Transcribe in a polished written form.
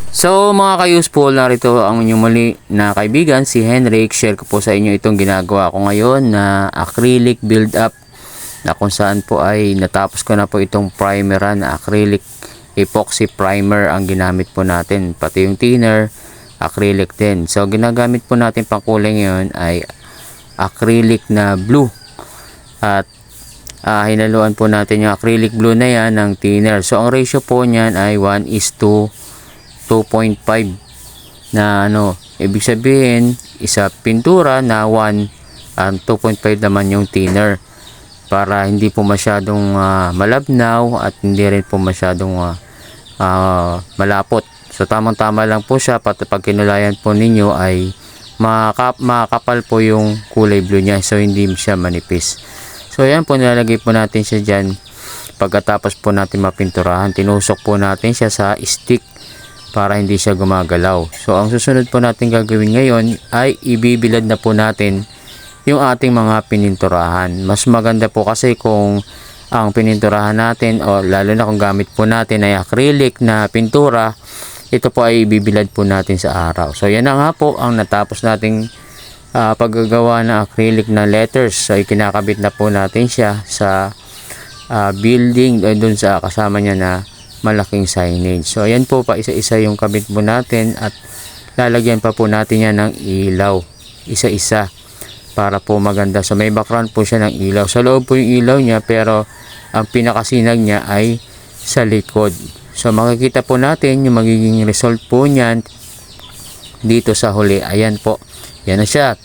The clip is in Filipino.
So mga ka-useful, narito ang inyong muli na kaibigan, si Henrik. Share ko po sa inyo itong ginagawa ko ngayon na acrylic build up, na kung saan po ay natapos ko na po itong primeran na acrylic epoxy primer ang ginamit po natin. Pati yung thinner, acrylic din. So ginagamit po natin pang kulay ngayon ay acrylic na blue. At hinaluan po natin yung acrylic blue na yan ng thinner. So ang ratio po niyan ay 1:2.5 na ibig sabihin isa pintura na 1 and 2.5 naman yung thinner, para hindi po masyadong malabnaw at hindi rin po masyadong malapot. So tamang tama lang po siya, pag kinulayan po ninyo ay makakapal po yung kulay blue niya, so hindi siya manipis. So yan po, nilalagay po natin siya dyan. Pagkatapos po natin mapinturahan, tinusok po natin siya sa stick para hindi siya gumagalaw. So ang susunod po natin gagawin ngayon ay ibibilad na po natin yung ating mga pininturahan. Mas maganda po kasi kung ang pininturahan natin, o lalo na kung gamit po natin ay acrylic na pintura, ito po ay ibibilad po natin sa araw. So yan na nga po ang natapos nating paggagawa ng acrylic na letters. So ikinakabit na po natin siya sa building, doon sa kasama niya na malaking signage. So ayan po, pa isa-isa yung kabit po natin, at lalagyan pa po natin yan ng ilaw isa-isa para po maganda. So may background po siya ng ilaw. Sa loob po yung ilaw niya, pero ang pinakasinag niya ay sa likod. So makikita po natin yung magiging result po niyan dito sa huli. Ayan po, yan na siya.